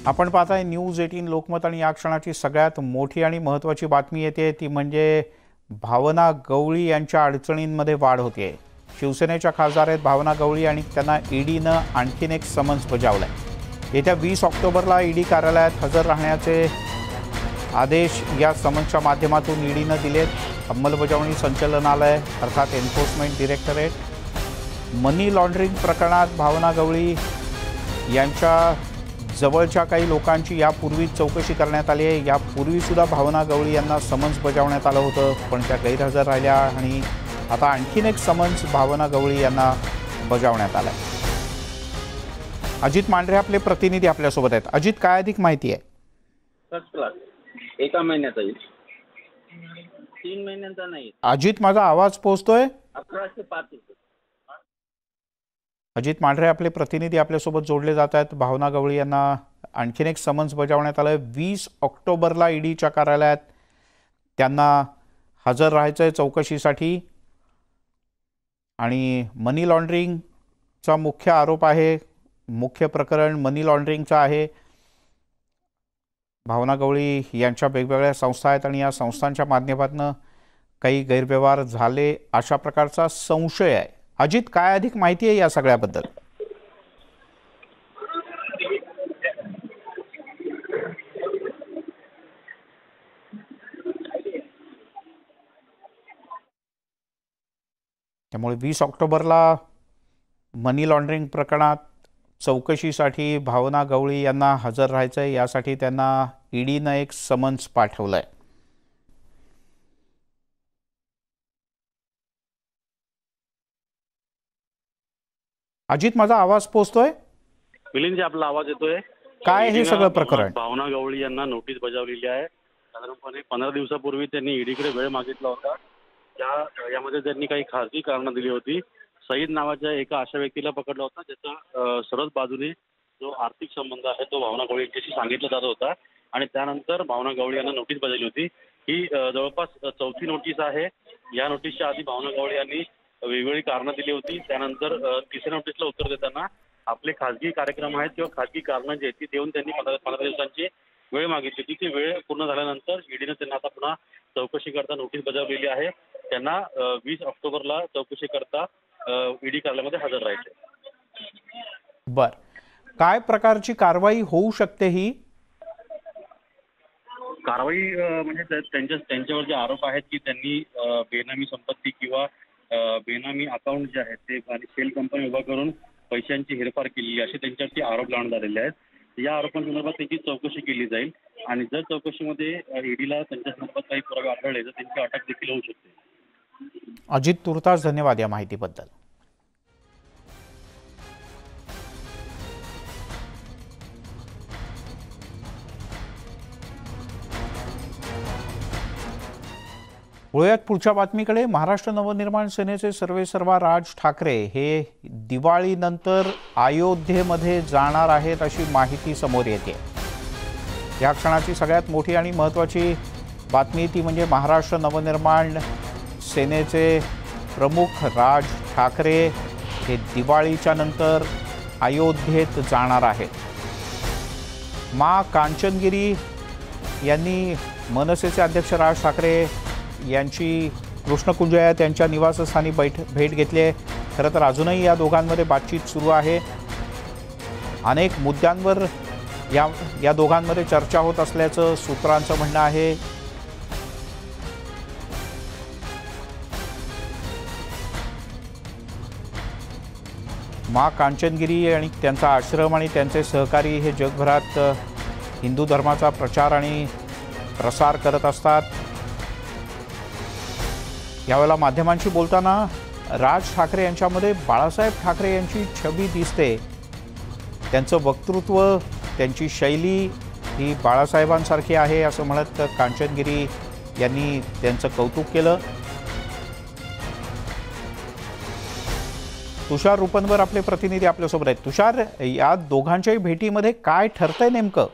आपण पाहताय न्यूज 18 लोकमत आणि या क्षणाची सगळ्यात मोठी आणि महत्त्वाची बातमी येते ती म्हणजे भावना गवळी यांच्या अडचणींमध्ये वाढ होते। शिवसेनेच्या खासदार आहेत भावना गवळी आणि त्यांना ईडीनं आणखीन एक समन्स बजावलाय। येत्या 20 ऑक्टोबरला ईडी कार्यालयात हजर राहण्याचे आदेश या समन्सच्या माध्यमातून ईडीनं दिलेत। अंमलबजावणी संचालनालय अर्थात एन्फोर्समेंट डायरेक्टरेट मनी लॉन्ड्रिंग प्रकरणात भावना गवळी यांच्या जवळच्या काही लोकांची यापूर्वीच चौकशी करण्यात आली आहे। यापूर्वी सुद्धा भावना गवळी यांना समन्स बजावण्यात आलं होतं, पण त्या गैरहजर राहिल्या आणि आता आणखीन एक समन्स भावना गवळी यांना बजावण्यात आलं आहे। अजित मांढरे आपले प्रतिनिधी आपल्यासोबत आहेत। अजित, काय अधिक माहिती आहे? फर्स्ट क्लास एका महिन्याचा येईल, 3 महिन्यांचा नाही। अजित, माझा आवाज पोहोचतोय? 1105 अजित मांढरे आपले प्रतिनिधी आपल्यासोबत जोडले जात आहेत। भावना गवळी यांना आणखीन एक समन्स बजावण्यात आलं आहे। 20 ऑक्टोबरला ईडीच्या कार्यालयात त्यांना हजर राहायचं आहे चौकशीसाठी आणि मनी लॉन्ड्रिंगचा मुख्य आरोप आहे, मुख्य प्रकरण मनी लॉन्ड्रिंगचं आहे। भावना गवळी यांच्या वेगवेगळ्या संस्था आहेत आणि या संस्थांच्या माध्यमातून काही गैरव्यवहार झाले अशा प्रकारचा संशय आहे। अजित, काय अधिक माहिती आहे या सगळ्याबद्दल? त्यामुळे 20 ऑक्टोबरला मनी लॉन्ड्रिंग प्रकरणात चौकशीसाठी भावना गवळी यांना हजर राहायचं आहे, यासाठी त्यांना ईडीनं एक समन्स पाठवलंय। अजित, माझा आवाज पोहोचतोय? मिलिंदजी, आपला आवाज येतोय? काय हे सगळं प्रकरण? भावना गवळी यांना नोटीस बजावलेली आहे। साधारणपणे 15 दिवसापूर्वी त्यांनी ईडीकडे वेळ मागितला होता। यामध्ये त्यांनी काही खासगी कारणं दिली होती। सईद नावाच्या एका अशा व्यक्तीला पकडला होता ज्याचा सरळ बाजूने जो आर्थिक संबंध आहे तो भावना गवळी यांच्याशी सांगितला जात होता आणि त्यानंतर भावना गवळी यांना नोटीस बजावली होती। ही जवळपास 4थी नोटीस आहे। या नोटीसच्या आधी भावना गवळी यांनी वेगवेगळी कारणं दिली होती। त्यानंतर 3ऱ्या नोटीसला उत्तर देताना आपले खासगी कार्यक्रम आहेत किंवा खासगी कारणं जी आहेत ती देऊन त्यांनी 15 दिवसांची वेळ मागितली होती। ती वेळ पूर्ण झाल्यानंतर ईडीने त्यांना आता पुन्हा चौकशी करता नोटीस बजावलेली आहे। त्यांना 20 ऑक्टोबरला चौकशी करता ईडी कार्यालयामध्ये हजर राहायचे। बर, काय प्रकारची कारवाई होऊ शकते? ही कारवाई म्हणजे त्यांच्यावर जे आरोप आहेत की त्यांनी बेनामी संपत्ती किंवा बेनामी अकाउंट जे आहेत ते आणि शेल कंपनी उभा करून पैशांची हेरफार केली असे त्यांच्यावरती आरोप लावण्यात आलेले आहेत। या आरोपांसंदर्भात त्यांची चौकशी केली जाईल आणि जर चौकशीमध्ये ईडीला त्यांच्या संदर्भात काही पुरावे आढळले तर त्यांची अटक देखील होऊ शकते। अजित, तुर्तास धन्यवाद या माहितीबद्दल। वळूयात पुढच्या बातमीकडे। महाराष्ट्र नवनिर्माण सेनेचे सर्वेसर्वा राज ठाकरे हे दिवाळीनंतर अयोध्येमध्ये जाणार आहेत अशी माहिती समोर येते। या क्षणाची सगळ्यात मोठी आणि महत्त्वाची बातमी ती म्हणजे महाराष्ट्र नवनिर्माण सेनेचे प्रमुख राज ठाकरे हे दिवाळीच्या नंतर अयोध्येत जाणार आहेत। मां कांचनगिरी यांनी मनसेचे अध्यक्ष राज ठाकरे यांची कृष्णकुंजया त्यांच्या निवासस्थानी भेट घेतली आहे। खरं तर अजूनही या दोघांमध्ये बातचीत सुरू आहे। अनेक मुद्द्यांवर या दोघांमध्ये चर्चा होत असल्याचं सूत्रांचं म्हणणं आहे। मां कांचनगिरी आणि त्यांचा आश्रम आणि त्यांचे सहकारी हे जगभरात हिंदू धर्माचा प्रचार आणि प्रसार करत असतात। यावेळेला माध्यमांशी बोलताना राज ठाकरे यांच्यामध्ये बाळासाहेब ठाकरे यांची छबी दिसते। त्यांचं वक्तृत्व, त्यांची शैली ही बाळासाहेबांसारखी आहे असं म्हणत कांचनगिरी यांनी त्यांचं कौतुक केलं। तुषार रुपनवर आपले प्रतिनिधी आपल्यासोबत आहेत। तुषार, या दोघांच्याही भेटीमध्ये काय ठरतंय नेमकं?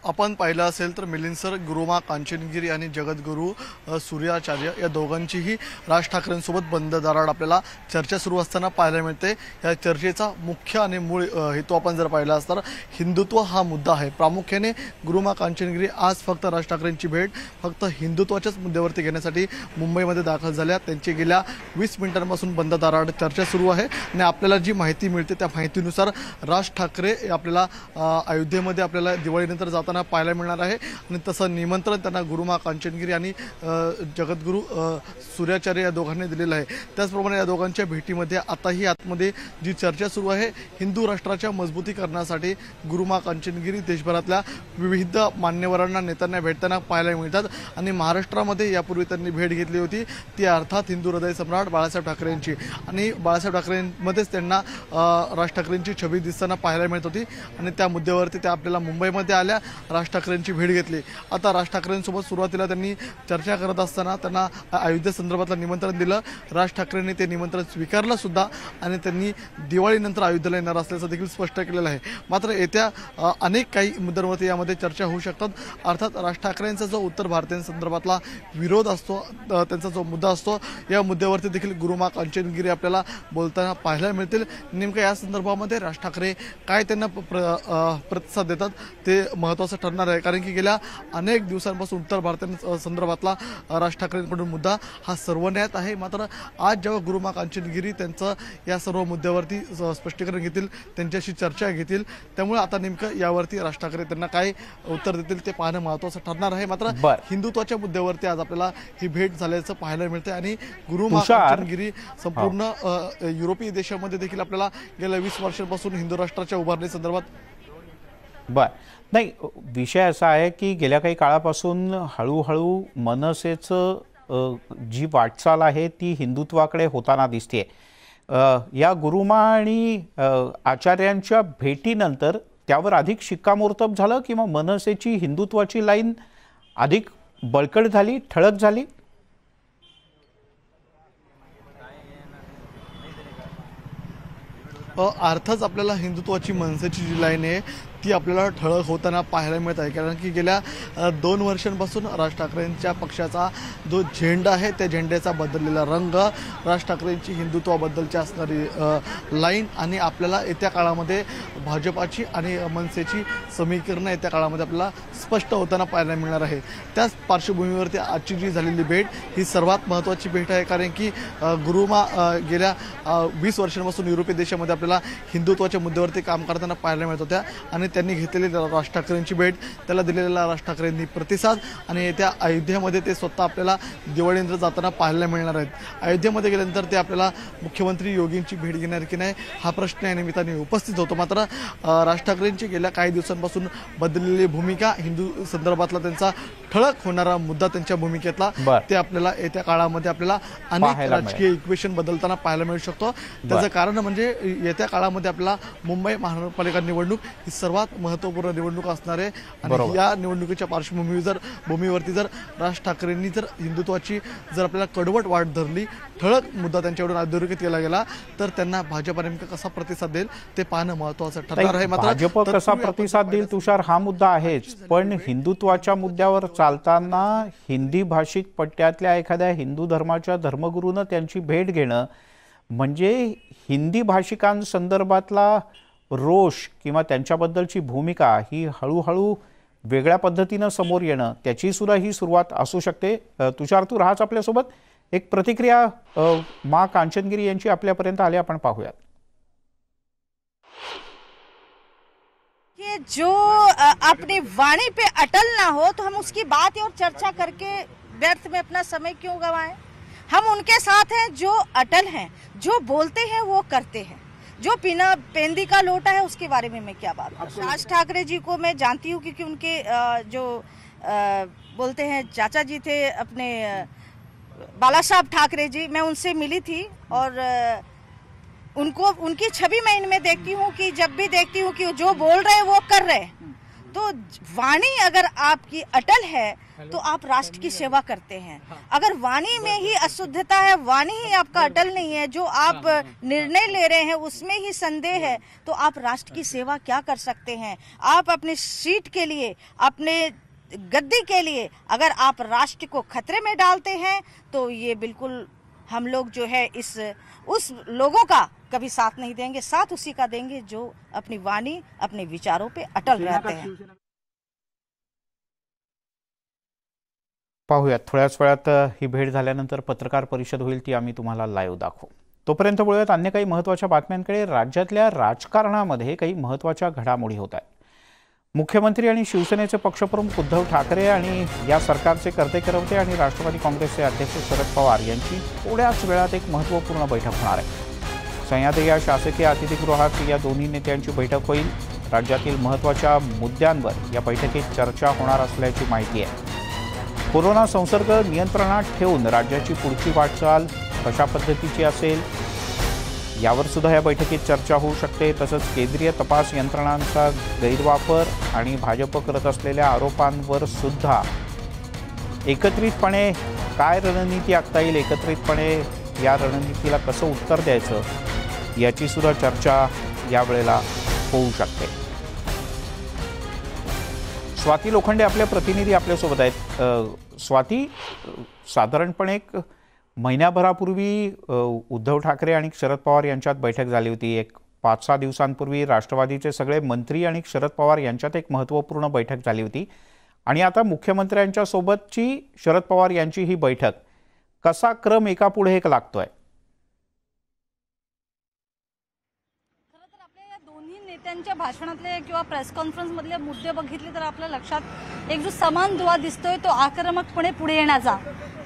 आपण पाहिलं असेल तर मिलिंद सर, गुरुमा कांचनगिरी आणि जगद्गुरू सूर्याचार्य या दोघांचीही राज ठाकरेंसोबत बंद दाराआड आपल्याला चर्चा सुरू असताना पाहायला मिळते। या चर्चेचा मुख्य आणि मूळ हेतू आपण जर पाहिला असता हिंदुत्व हा मुद्दा आहे। प्रामुख्याने गुरुमा कांचनगिरी आज फक्त राज ठाकरेंची भेट फक्त हिंदुत्वाच्याच मुद्द्यावरती घेण्यासाठी मुंबईमध्ये दाखल झाल्या। त्यांची गेल्या 20 मिनिटांपासून बंद दाराआड चर्चा सुरू आहे आणि आपल्याला जी माहिती मिळते त्या माहितीनुसार राज ठाकरे आपल्याला अयोध्येमध्ये आपल्याला दिवाळीनंतर जाताना पाहायला मिळणार आहे आणि तसं निमंत्रण त्यांना गुरुमा कांचनगिरी आणि जगद्गुरू सूर्याचार्य या दोघांनी दिलेलं आहे। त्याचप्रमाणे या दोघांच्या भेटीमध्ये आताही आतमध्ये जी चर्चा सुरू आहे हिंदू राष्ट्राच्या मजबूतीकरणासाठी गुरुमा कांचनगिरी देशभरातल्या विविध मान्यवरांना नेत्यांना भेटताना पाहायला मिळतात आणि महाराष्ट्रामध्ये यापूर्वी त्यांनी भेट घेतली होती ती अर्थात हिंदू हृदय सम्राट बाळासाहेब ठाकरेंची आणि बाळासाहेब ठाकरेंमध्येच त्यांना राज ठाकरेंची छबी दिसताना पाहायला मिळत होती आणि त्या मुद्द्यावरती त्या आपल्याला मुंबईमध्ये आल्या, राज ठाकरेंची भेट घेतली। आता राज ठाकरेंसोबत सुरुवातीला त्यांनी चर्चा करत असताना त्यांना अयोध्ये संदर्भातलं निमंत्रण दिलं। राज ठाकरेंनी ते निमंत्रण स्वीकारलं सुद्धा आणि त्यांनी दिवाळीनंतर अयोध्येला येणार असल्याचं देखील स्पष्ट केलेलं आहे। मात्र येत्या अनेक काही मुद्द्यांवरती यामध्ये चर्चा होऊ शकतात। अर्थात राज ठाकरेंचा जो उत्तर भारतीयांसंदर्भातला विरोध असतो, त्यांचा जो मुद्दा असतो, या मुद्द्यावरती देखील गुरुमा कांचनगिरी आपल्याला बोलताना पाहायला मिळतील। नेमकं या संदर्भामध्ये राज ठाकरे काय त्यांना प्रतिसाद देतात ते महत्त्वाचं ठरणार आहे, कारण की गेल्या अनेक दिवसांपासून उत्तर भारतीयांसंदर्भातला राज ठाकरेंकडून मुद्दा हा सर्वन्यायात आहे। मात्र आज जेव्हा गुरुमा कांचनगिरी त्यांचं या सर्व मुद्द्यावरती स्पष्टीकरण घेतील, त्यांच्याशी चर्चा घेतील, त्यामुळे आता नेमकं यावरती राज ठाकरे त्यांना काय उत्तर देतील ते पाहणं महत्त्वाचं ठरणार आहे। मात्र हिंदुत्वाच्या मुद्द्यावरती आज आपल्याला ही भेट झाल्याचं पाहायला मिळते आणि गुरुमा कांचनगिरी संपूर्ण युरोपीय देशामध्ये देखील आपल्याला गेल्या 20 वर्षांपासून हिंदू राष्ट्राच्या उभारणी संदर्भात नाही, विषय असा आहे की गेल्या काही काळापासून हळूहळू मनसेचं जी वाटचाल आहे ती हिंदुत्वाकडे होताना दिसते। या गुरुमा आणि आचार्यांच्या भेटीनंतर त्यावर अधिक शिक्कामोर्तब झालं किंवा मनसेची हिंदुत्वाची लाईन अधिक बळकट झाली, ठळक झाली? अर्थातच आपल्याला हिंदुत्वाची मनसेची जी लाईन आहे ती आपल्याला ठळक होताना पाहायला मिळत आहे, कारण की गेल्या 2 वर्षांपासून राज ठाकरेंच्या पक्षाचा जो झेंडा आहे त्या झेंड्याचा बदललेला रंग, राज ठाकरेंची हिंदुत्वाबद्दलची असणारी लाईन आणि आपल्याला येत्या काळामध्ये भाजपाची आणि मनसेची समीकरणं येत्या काळामध्ये आपल्याला स्पष्ट होताना पाहायला मिळणार आहे। त्याच पार्श्वभूमीवरती आजची जी झालेली भेट ही सर्वात महत्त्वाची भेट आहे, कारण की गुरुमा गेल्या 20 वर्षांपासून युरोपीय देशामध्ये आपल्याला हिंदुत्वाच्या मुद्द्यावरती काम करताना पाहायला मिळत होत्या आणि त्यांनी घेतलेली राज ठाकरेंची भेट, त्याला दिलेला राज ठाकरेंनी प्रतिसाद आणि येत्या अयोध्येमध्ये ते स्वतः आपल्याला दिवाळीनंतर जाताना पाहायला मिळणार आहेत। अयोध्येमध्ये गेल्यानंतर ते आपल्याला मुख्यमंत्री योगींची भेट घेणार की नाही हा प्रश्न या निमित्ताने उपस्थित होतो। मात्र राज ठाकरेंची गेल्या काही दिवसांपासून बदललेली भूमिका, हिंदू संदर्भातला त्यांचा ठळक होणारा मुद्दा त्यांच्या भूमिकेतला, ते आपल्याला येत्या काळामध्ये आपल्याला अनेक राजकीय इक्वेशन बदलताना पाहायला मिळू शकतो। त्याचं कारण म्हणजे येत्या काळामध्ये आपल्याला मुंबई महानगरपालिका निवडणूक ही सर्वात महत्त्वपूर्ण निवडणूक असणार आहे आणि या निवडणुकीच्या पार्श्वभूमीवरती जर राज ठाकरेंनी जर हिंदुत्वाची जर आपल्याला कडवट वाट धरली, ठळक मुद्दा त्यांच्याकडून अधोरेखित केला गेला, तर त्यांना भाजप नेमका कसा प्रतिसाद देईल ते पाहणं महत्त्वाचं ठरणार आहे। मात्र भाजप कसा प्रतिसाद देईल तुषार हा मुद्दा आहेच, पण हिंदुत्वाच्या मुद्द्यावर चालताना हिंदी भाषिक पट्ट्यातल्या एखाद्या हिंदू धर्माच्या धर्मगुरूनं त्यांची भेट घेणं म्हणजे हिंदी भाषिकांसंदर्भातला रोष किंवा त्यांच्याबद्दलची भूमिका ही हळूहळू वेगळ्या पद्धतीनं समोर येणं त्याची सुद्धा ही सुरुवात असू शकते। तुषार, तू राहाच आपल्यासोबत, एक प्रतिक्रिया मा कांचनगिरी यांची आपल्यापर्यंत आली, आपण पाहूयात। कि जो अपनी वाणी पे अटल ना हो तो हम उसकी बात और चर्चा करके व्यर्थ में अपना समय क्यों गवाएं। हम उनके साथ हैं जो अटल हैं, जो बोलते हैं वो करते हैं। जो बिना पेंदी का लोटा है उसके बारे में मैं क्या बात करूं। राज ठाकरे जी को मैं जानती हूँ क्योंकि उनके जो बोलते हैं चाचा जी थे अपने बाला साहब ठाकरे जी, मैं उनसे मिली थी और उनको उनकी छवि मैं इनमें देखती हूँ कि जब भी देखती हूँ कि जो बोल रहे हैं वो कर रहे हैं, तो वाणी अगर आपकी अटल है तो आप राष्ट्र की सेवा करते हैं। अगर वाणी में ही अशुद्धता है, वाणी ही आपका अटल नहीं है, जो आप निर्णय ले रहे हैं उसमें ही संदेह है, तो आप राष्ट्र की सेवा क्या कर सकते हैं? आप अपने सीट के लिए, अपने गद्दी के लिए अगर आप राष्ट्र को खतरे में डालते हैं तो ये बिल्कुल हम लोग जो है उस लोगों का कभी साथ नहीं देंगे। साथ उसी का देंगे जो अपनी वाणी, अपने विचारों पे अटल रहते हैं। पाहूयात थोड्याच वेळात ही भेट झाल्यानंतर पत्रकार परिषद होईल, ती आम्ही तुम्हाला लाईव्ह दाखवू। तोपर्यंत बोलूयात अन्य काही महत्त्वाच्या बातम्यांकडे। राज्यातल्या राजकारणामध्ये काही महत्त्वाच्या घडामोडी होत आहेत। मुख्यमंत्री आणि शिवसेनेचे पक्षप्रमुख उद्धव ठाकरे आणि या सरकारचे कर्तेकर्ते आणि राष्ट्रवादी काँग्रेसचे अध्यक्ष शरद पवार यांची थोड्याच वेळात एक महत्त्वपूर्ण बैठक होणार आहे। सह्याद्री या शासकीय अतिथीगृहात या दोन्ही नेत्यांची बैठक होईल। राज्यातील महत्त्वाच्या मुद्द्यांवर या बैठकीत चर्चा होणार असल्याची माहिती आहे। कोरोना संसर्ग नियंत्रणात ठेवून राज्याची पुढची वाटचाल कशा पद्धतीची असेल यावर सुद्धा या बैठकीत चर्चा होऊ शकते। तसंच केंद्रीय तपास यंत्रणांचा गैरवापर आणि भाजप करत असलेल्या आरोपांवर सुद्धा एकत्रितपणे काय रणनीती आखता येईल, एकत्रितपणे या रणनीतीला कसं उत्तर द्यायचं याची सुद्धा चर्चा यावेळेला होऊ शकते। स्वाती लोखंडे आपले प्रतिनिधी आपल्यासोबत आहेत। स्वाती, साधारणपणे एक महिन्याभरापूर्वी उद्धव ठाकरे आणि शरद पवार यांच्यात बैठक झाली होती। एक 5-6 दिवसांपूर्वी राष्ट्रवादीचे सगळे मंत्री आणि शरद पवार यांच्यात एक महत्त्वपूर्ण बैठक झाली होती आणि आता मुख्यमंत्र्यांच्या सोबतची शरद पवार यांची ही बैठक, कसा क्रम एकापुढे एक लागतोय? नेत्यांच्या भाषणातले किंवा प्रेस कॉन्फरन्स मधले मुद्दे बघितले तर आपल्या लक्षात एक जो समान दुवा दिसतोय तो आक्रमकपणे पुढे येण्याचा।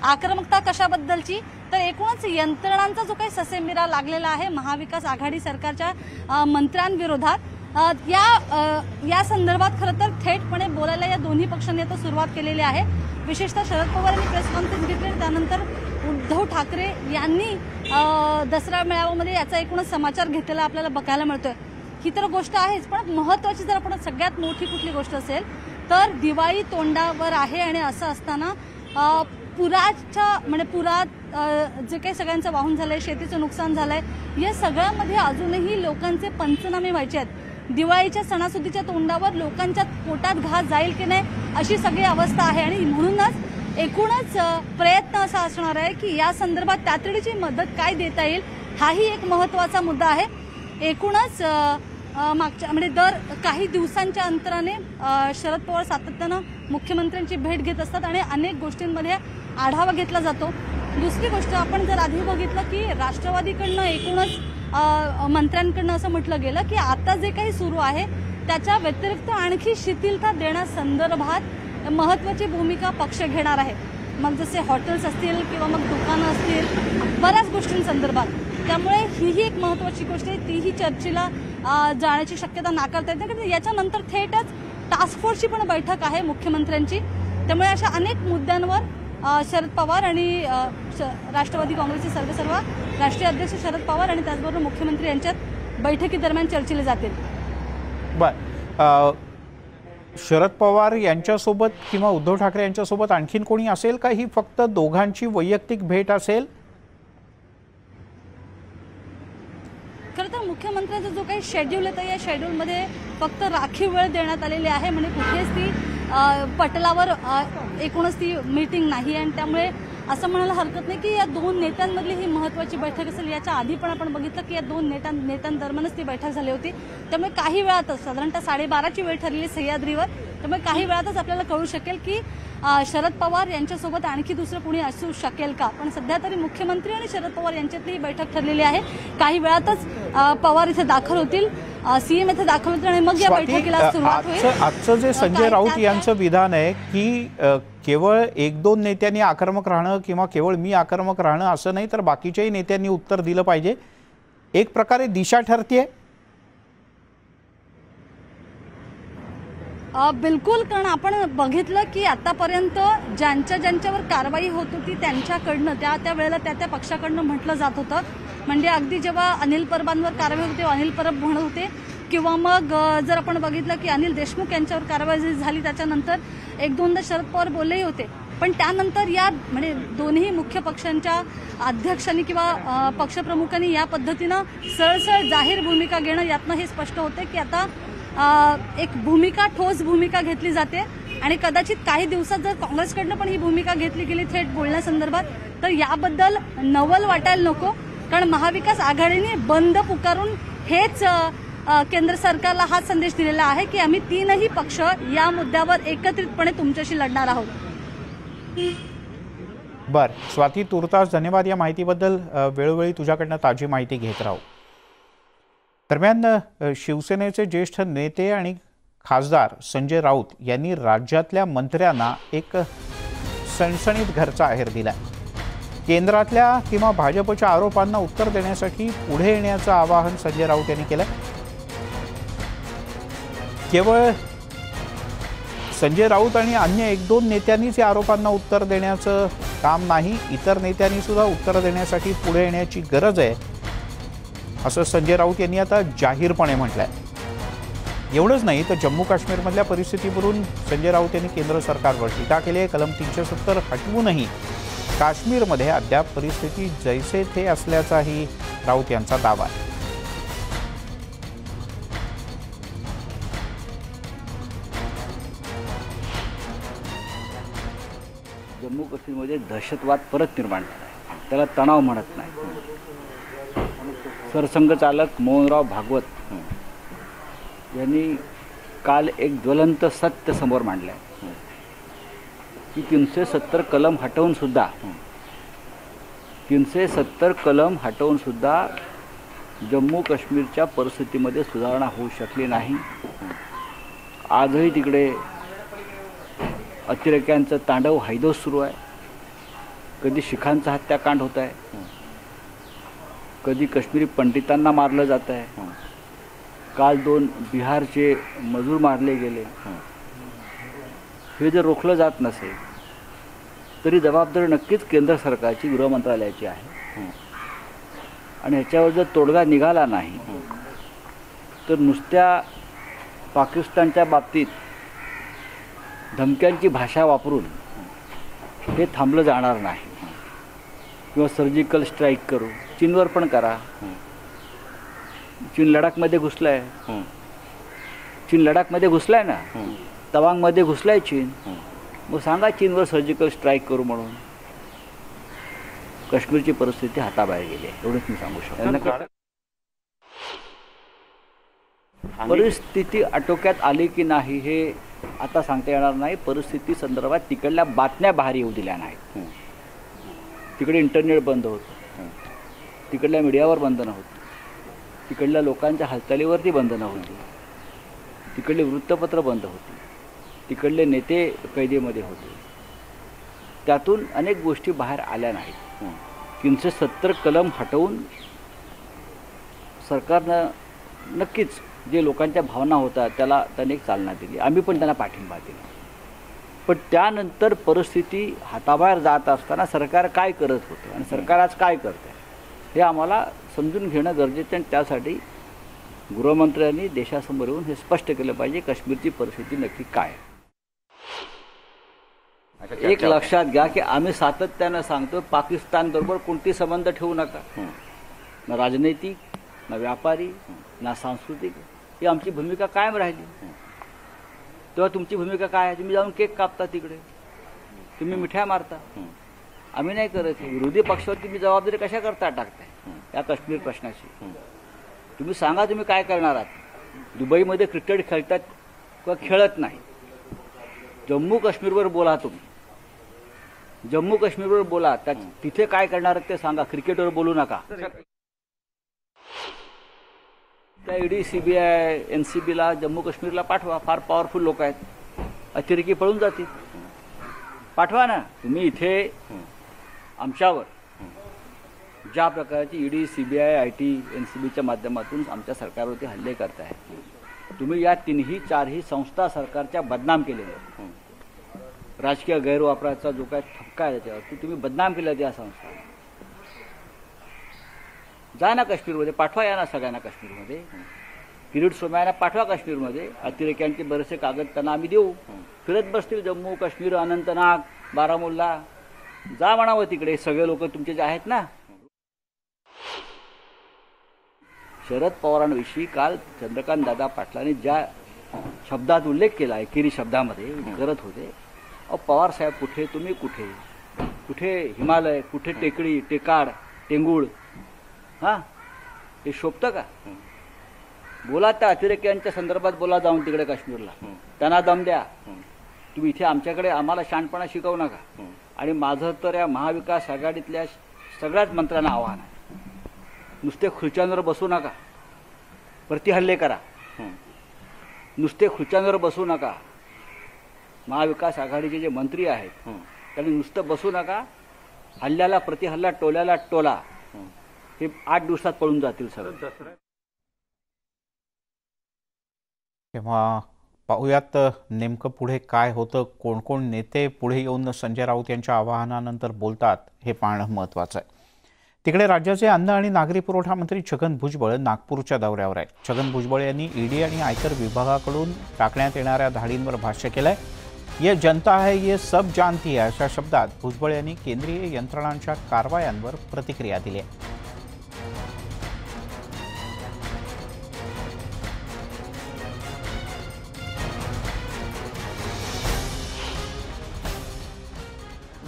आक्रमकता कशाबद्दलची तर एकूणच यंत्रणांचा जो काही ससेमिरा लागलेला आहे महाविकास आघाडी सरकारच्या मंत्र्यांविरोधात या संदर्भात खरं तर थेटपणे बोलायला या दोन्ही पक्षांनी आता सुरुवात केलेली आहे। विशेषतः शरद पवार यांनी प्रेस कॉन्फरन्स घेतली, त्यानंतर उद्धव ठाकरे यांनी दसरा मेळाव्यामध्ये याचा एकूणच समाचार घेतलेला आपल्याला बघायला मिळतोय। ही तर गोष्ट आहेच, पण महत्त्वाची जर आपण सगळ्यात मोठी कुठली गोष्ट असेल तर दिवाळी तोंडावर आहे आणि असं असताना पुरात जे काही सगळ्यांचं वाहून झालंय, शेतीचं नुकसान झालंय, या सगळ्यामध्ये अजूनही लोकांचे पंचनामे व्हायचे आहेत। दिवाळीच्या सणासुदीच्या तोंडावर लोकांच्या पोटात घास जाईल की नाही अशी सगळी अवस्था आहे आणि म्हणूनच एकूणच प्रयत्न असा असणार आहे की या संदर्भात तातडीची मदत काय देता येईल हाही एक महत्त्वाचा मुद्दा आहे। एकूणच मागच्या म्हणजे दर काही दिवसांच्या अंतराने शरद पवार सातत्यानं मुख्यमंत्र्यांची भेट घेत असतात आणि अनेक गोष्टींमध्ये आढावा घेतला जातो। दुसरी गोष्ट आपण जर आधी बघितलं की राष्ट्रवादीकडनं एकूणच मंत्र्यांकडनं असं म्हटलं गेलं की आता जे काही सुरू आहे त्याच्या व्यतिरिक्त आणखी शिथिलता देण्यासंदर्भात महत्त्वाची भूमिका पक्ष घेणार आहे। मग जसे हॉटेल्स असतील किंवा मग दुकानं असतील, बऱ्याच गोष्टींसंदर्भात। त्यामुळे ही एक महत्त्वाची गोष्ट आहे, तीही चर्चेला जाण्याची शक्यता नाकारता येते कारण याच्यानंतर थेटच टास्क फोर्सची पण बैठक आहे मुख्यमंत्र्यांची। त्यामुळे अशा अनेक मुद्द्यांवर शरद पवार आणि राष्ट्रवादी काँग्रेसचे सर्व राष्ट्रीय अध्यक्ष शरद पवार आणि त्याचबरोबर मुख्यमंत्री यांच्यात बैठकीदरम्यान चर्चेले जातील। शरद पवार यांच्यासोबत किंवा उद्धव ठाकरे यांच्यासोबत आणखीन कोणी असेल का, ही फक्त दोघांची वैयक्तिक भेट असेल? खरं तर मुख्यमंत्र्यांचा जो काही शेड्यूल आहे या शेड्यूलमध्ये फक्त राखीव वेळ देण्यात आलेली आहे, म्हणजे कुठेच ती पटलावर एकूणच ती मीटिंग नाही आणि त्यामुळे असं म्हणायला हरकत नाही की या दोन नेत्यांमधली ही महत्त्वाची बैठक असेल। याच्या आधी पण आपण बघितलं की या दोन नेत्यांदरम्यानच ती बैठक झाली होती। त्यामुळे काही वेळातच साधारणतः 12:30ची वेळ ठरलेली सह्याद्रीवर, त्यामुळे काही वेळातच आपल्याला कळू शकेल की शरद पवार यांच्यासोबत आणखी दुसरं कोणी असू शकेल का। पण सध्या तरी मुख्यमंत्री आणि शरद पवार यांच्यातली ही बैठक ठरलेली आहे। काही वेळातच पवार इथे दाखल होतील, सीएम इथे दाखल होतील आणि मग या बैठकीला सुरुवात होईल। आजचं जे संजय राऊत यांचं विधान आहे की केवळ 1-2 नेत्यांनी आक्रमक राहणं किंवा केवळ मी आक्रमक राहणं असं नाही, तर बाकीच्याही नेत्यांनी उत्तर दिलं पाहिजे, एक प्रकारे दिशा ठरते। बिलकुल, कारण आपण बघितलं की आतापर्यंत ज्यांच्यावर कारवाई होत होती त्यांच्याकडनं त्या वेळेला त्या पक्षाकडनं म्हटलं जात होतं। म्हणजे अगदी जेव्हा अनिल परबांवर कारवाई होते, अनिल परब म्हणत होते किंवा मग जर आपण बघितलं की अनिल देशमुख यांच्यावर कारवाई झाली त्याच्यानंतर एक दोनदा शरद पवार बोललेही होते, पण त्यानंतर या म्हणजे दोन्ही मुख्य पक्षांच्या अध्यक्षांनी किंवा पक्षप्रमुखांनी या पद्धतीनं सरळ जाहीर भूमिका घेणं, यातनं हे स्पष्ट होते की आता एक भूमिका, ठोस भूमिका घेतली जाते आणि कदाचित काही दिवसात जर काँग्रेसकडनं पण ही भूमिका घेतली गेली थेट बोलण्यासंदर्भात, तर याबद्दल नवल वाटायला नको. कारण महाविकास आघाडीने बंद पुकारून हेच केंद्र सरकारला हा संदेश दिलेला आहे की आम्ही तीनही पक्ष या मुद्द्यावर एकत्रितपणे तुमच्याशी लढणार आहोत. बर स्वाती तुर्तास धन्यवाद या माहितीबद्दल. वेळोवेळी तुझ्याकडनं ताजी माहिती घेत राहू. दरम्यान शिवसेनेचे ज्येष्ठ नेते आणि खासदार संजय राऊत यांनी राज्यातल्या मंत्र्यांना एक सणसणीत घरचा आहेर दिलाय. केंद्रातल्या किंवा भाजपच्या आरोपांना उत्तर देण्यासाठी पुढे येण्याचं आवाहन संजय राऊत यांनी केलंय. केवळ संजय राऊत आणि अन्य एक दोन नेत्यांनीच या आरोपांना उत्तर देण्याचं काम नाही, इतर नेत्यांनी सुद्धा उत्तर देण्यासाठी पुढे येण्याची गरज आहे, असं संजय राऊत यांनी आता जाहीरपणे म्हटलंय. एवढंच नाही तर जम्मू काश्मीरमधल्या परिस्थितीवरून संजय राऊत यांनी केंद्र सरकारवर टीका केली आहे. कलम 370 हटवूनही काश्मीरमध्ये अद्याप परिस्थिती जैसे थे असल्याचाही राऊत यांचा दावा आहे. जम्मू काश्मीरमध्ये दहशतवाद परत निर्माण झाला आहे, त्याला तणाव म्हणत नाही. सरसंघचालक मोहनराव भागवत यांनी काल एक ज्वलंत सत्य समोर मांडलं आहे की 370 कलम हटवून सुद्धा जम्मू काश्मीरच्या परिस्थितीमध्ये सुधारणा होऊ शकली नाही. आजही तिकडे अतिरेक्यांचं तांडव हैदोस सुरू आहे. कधी शिखांचा हत्याकांड होत आहे, कधी काश्मीरी पंडितांना मारलं जात आहे. काल 2 बिहारचे मजूर मारले गेले. हे जर रोखलं जात नसेल तरी जबाबदारी नक्कीच केंद्र सरकारची, गृह मंत्रालयाची आहे. आणि ह्याच्यावर जर तोडगा निघाला नाही तर नुसत्या पाकिस्तानच्या बाबतीत धमक्यांची भाषा वापरून हे थांबलं जाणार नाही. किंवा सर्जिकल स्ट्राईक करू, चीनवर पण करा. चीन लडाखमध्ये घुसलाय, ना, तवांगमध्ये घुसलाय चीन. मग सांगा चीनवर सर्जिकल स्ट्राईक करू म्हणून. काश्मीरची परिस्थिती हाताबाहेर गेली आहे, एवढंच मी सांगू शकतो. परिस्थिती आटोक्यात आली की नाही हे आता सांगता येणार नाही. परिस्थिती संदर्भात तिकडल्या बातम्या बाहेर येऊ दिल्या नाहीत. तिकडे इंटरनेट बंद होतं, तिकडल्या मीडियावर बंधनं होती, तिकडल्या लोकांच्या हालचालीवरती बंधनं होती, तिकडले वृत्तपत्र बंद होती, तिकडले नेते कैदेमध्ये होते. त्यातून अनेक गोष्टी बाहेर आल्या नाहीत. 370 कलम हटवून सरकारनं नक्कीच जे लोकांच्या भावना होत्या त्याला त्याने एक चालना दिली. आम्ही पण त्यांना पाठिंबा दिला. पण त्यानंतर परिस्थिती हाताबाहेर जात असताना सरकार काय करत होतं आणि सरकार आज काय करतं हे आम्हाला समजून घेणं गरजेचं. आणि त्यासाठी गृहमंत्र्यांनी देशासमोर येऊन हे स्पष्ट केलं पाहिजे काश्मीरची परिस्थिती नक्की काय आहे. एक लक्षात घ्या की आम्ही सातत्यानं सांगतो पाकिस्तानबरोबर कोणती संबंध ठेवू नका, ना राजनैतिक, ना व्यापारी, ना सांस्कृतिक. ही आमची भूमिका कायम राहिली. तेव्हा तुमची भूमिका काय आहे? तुम्ही जाऊन केक कापता तिकडे, तुम्ही मिठ्या मारता. आम्ही नाही करत. विरोधी पक्षावर तुम्ही जबाबदारी कशा करता टाकताय या काश्मीर प्रश्नाची? तुम्ही सांगा तुम्ही काय करणार आहात. दुबईमध्ये क्रिकेट खेळतात किंवा खेळत नाही. जम्मू काश्मीरवर बोला, तुम्ही जम्मू काश्मीरवर बोला, तिथे काय करणार ते सांगा. क्रिकेटवर बोलू नका. त्या ईडी, सीबीआय, एनसीबीला जम्मू काश्मीरला पाठवा. फार पॉवरफुल लोक आहेत, अतिरेकी पळून जातील. पाठवा ना. तुम्ही इथे आमच्यावर ज्या प्रकारची ईडी, सीबीआय, आयटी, एनसीबीच्या माध्यमातून आमच्या सरकारवरती हल्ले करताय, तुम्ही या 3-4 संस्था सरकारच्या बदनाम केलेल्या. राजकीय गैरवापराचा जो काय ठपका आहे त्याच्यावरती तुम्ही बदनाम केल्या त्या संस्था. जा ना काश्मीरमध्ये, पाठवा या ना सगळ्यांना काश्मीरमध्ये. किरीट सोमय्यांना पाठवा काश्मीरमध्ये, अतिरेक्यांचे बरेचसे कागद त्यांना आम्ही देऊ, फिरत बसतील जम्मू काश्मीर, अनंतनाग, बारामुल्ला, जा म्हणावं तिकडे, सगळे लोक तुमचे जे आहेत ना. शरद पवारांविषयी काल चंद्रकांत दादा पाटलांनी ज्या शब्दात उल्लेख केला, एकेरी शब्दामध्ये करत होते, अहो पवार साहेब कुठे, तुम्ही कुठे, कुठे हिमालय, कुठे टेकडी, टेकाड, टेंगुळ, हां हे शोभतं का? बोला त्या अतिरेक्यांच्या संदर्भात, बोला जाऊन तिकडे काश्मीरला, त्यांना दम द्या. तुम्ही इथे आमच्याकडे आम्हाला शहाणपणा शिकवू नका. आणि माझं तर या महाविकास आघाडीतल्या सगळ्याच मंत्र्यांना आव्हान आहे, नुसते खुर्च्यांवर बसू नका, प्रतिहल्ले करा. नुसते खुर्च्यांवर बसू नका. महाविकास आघाडीचे जे मंत्री आहेत त्यांनी नुसतं बसू नका, हल्ल्याला प्रतिहल्ला, टोल्याला टोला. हे 8 दिवसात पळून जातील सगळं. तेव्हा पाहूयात नेमकं पुढे काय होतं, कोण कोण नेते पुढे येऊन संजय राऊत यांच्या आवाहनानंतर बोलतात हे पाहणं महत्त्वाचं आहे. तिकडे राज्याचे अन्न आणि नागरी पुरवठा मंत्री छगन भुजबळ नागपूरच्या दौऱ्यावर आहेत. छगन भुजबळ यांनी ईडी आणि आयकर विभागाकडून टाकण्यात येणाऱ्या धाडींवर भाष्य केलंय. ये जनता है, ये सब जानती है अशा शब्दात भुजबळ यांनी केंद्रीय यंत्रणांच्या कारवायांवर प्रतिक्रिया दिली आहे.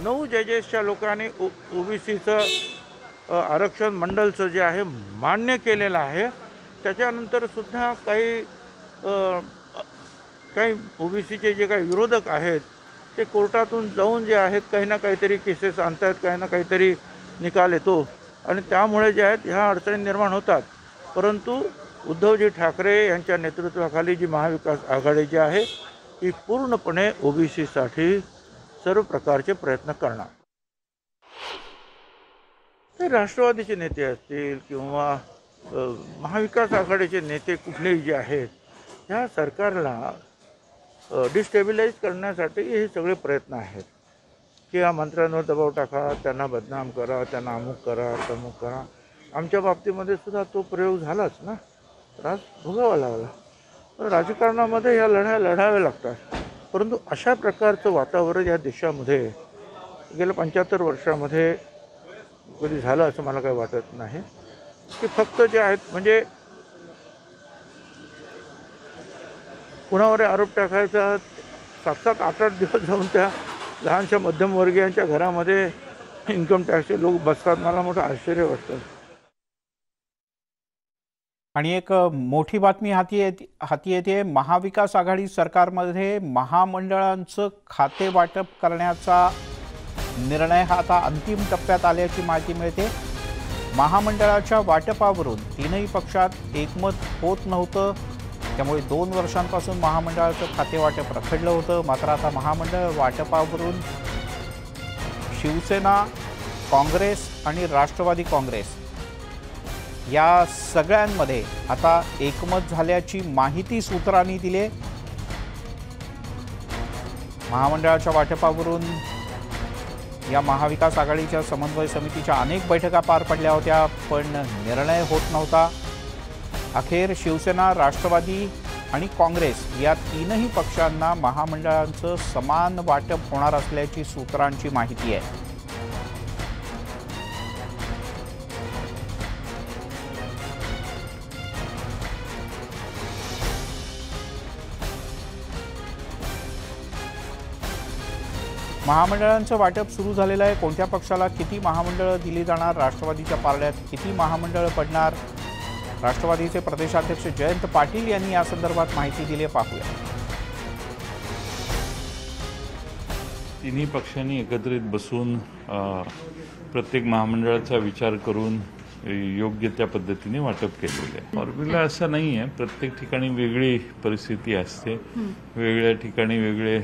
नऊ जजेसच्या लोकांनी ओबीसीचं आरक्षण मंडळचं जे आहे मान्य केलेलं आहे. त्याच्यानंतर सुद्धा काही ओबीसीचे जे काही विरोधक आहेत ते कोर्टातून जाऊन जे आहेत काही ना काहीतरी केसेस आणतात, काही ना काहीतरी निकाल येतो आणि त्यामुळे जे आहेत ह्या अडचणी निर्माण होतात. परंतु उद्धवजी ठाकरे यांच्या नेतृत्वाखाली जी महाविकास आघाडी जी आहे ती पूर्णपणे ओबीसीसाठी सर्व प्रकारचे प्रयत्न करणार. ते राष्ट्रवादीचे नेते असतील किंवा महाविकास आघाडीचे नेते कुठलेही जे आहेत, ह्या सरकारला डिस्टेबिलाइज करण्यासाठी हे सगळे प्रयत्न आहेत की या मंत्र्यांवर दबाव टाका, त्यांना बदनाम करा, त्यांना अमुक करा, तमुक करा. आमच्या बाबतीमध्ये सुद्धा तो प्रयोग झालाच ना, त्रास भोगावा लागला. राजकारणामध्ये या लढ्या लढाव्या लागतात. परंतु अशा प्रकारचं वातावरण या देशामध्ये गेल्या 75 वर्षामध्ये कधी झालं असं मला काही वाटत नाही. की फक्त जे आहेत म्हणजे कुणावर आरोप टाकायचा, 7-7, 8-8 दिवस जाऊन त्या लहानशा मध्यमवर्गीयांच्या घरामध्ये इन्कम टॅक्सचे लोक बसतात, मला मोठं आश्चर्य वाटतं. आणि एक मोठी बातमी हाती येते. महाविकास आघाडी सरकारमध्ये महामंडळांचं खाते वाटप करण्याचा निर्णय हा आता अंतिम टप्प्यात आल्याची माहिती मिळते. महामंडळाच्या वाटपावरून तीनही पक्षात एकमत होत नव्हतं. त्यामुळे 2 वर्षांपासून महामंडळाचं खाते वाटप रखडलं होतं. मात्र आता महामंडळ वाटपावरून शिवसेना, काँग्रेस आणि राष्ट्रवादी काँग्रेस या सगळ्यांमध्ये आता एकमत झाल्याची माहिती सूत्रांनी दिली. महामंडळाच्या वाटपावरून या महाविकास आघाडीच्या समन्वय समितीच्या अनेक बैठका पार पडल्या होत्या, पण निर्णय होत नव्हता. अखेर शिवसेना, राष्ट्रवादी आणि काँग्रेस या तीनही पक्षांना महामंडळांचं समान वाटप होणार असल्याची सूत्रांची माहिती आहे. महामंडळांचं वाटप सुरू झालेलं आहे. कोणत्या पक्षाला किती महामंडळं दिली जाणार, राष्ट्रवादीच्या पारड्यात किती महामंडळं पडणार, राष्ट्रवादीचे प्रदेशाध्यक्ष जयंत पाटील यांनी या संदर्भात माहिती दिली आहे. पाहूया. तिन्ही पक्षांनी एकत्रित बसून प्रत्येक महामंडळाचा विचार करून योग्य त्या पद्धतीने वाटप केलेलं आहे. फॉर्म्युला असं नाही आहे, प्रत्येक ठिकाणी वेगळी परिस्थिती असते, वेगळ्या ठिकाणी वेगळे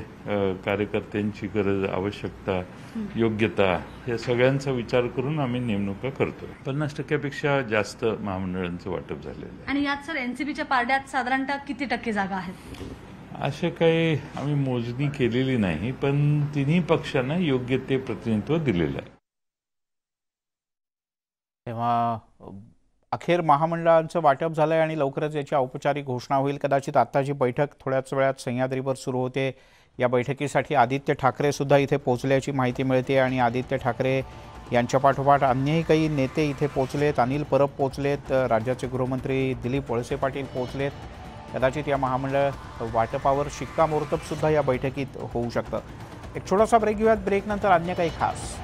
कार्यकर्त्यांची गरज, आवश्यकता, योग्यता या सगळ्यांचा विचार करून आम्ही नेमणुका करतो. 50% जास्त महामंडळांचं वाटप झालेलं आहे. आणि यात सर एनसीपीच्या पारड्यात साधारणतः किती टक्के जागा आहेत? असे काही आम्ही मोजणी केलेली नाही, पण तिन्ही पक्षांना योग्य ते प्रतिनिधित्व दिलेलं आहे. तेव्हा अखेर महामंडळांचं वाटप झालंय आणि लवकरच याची औपचारिक घोषणा होईल. कदाचित आत्ताची बैठक थोड्याच वेळात सह्याद्रीवर सुरू होते. या बैठकीसाठी आदित्य ठाकरे सुद्धा इथे पोहोचल्याची माहिती मिळते आणि आदित्य ठाकरे यांच्या पाठोपाठ अन्यही काही नेते इथे पोहोचलेत. अनिल परब पोहोचलेत, राज्याचे गृहमंत्री दिलीप वळसे पाटील पोहोचलेत. कदाचित या महामंडळ वाटपावर शिक्कामोर्तब सुद्धा या बैठकीत होऊ शकतं. एक छोटासा ब्रेक घेऊयात. ब्रेकनंतर अन्य काही खास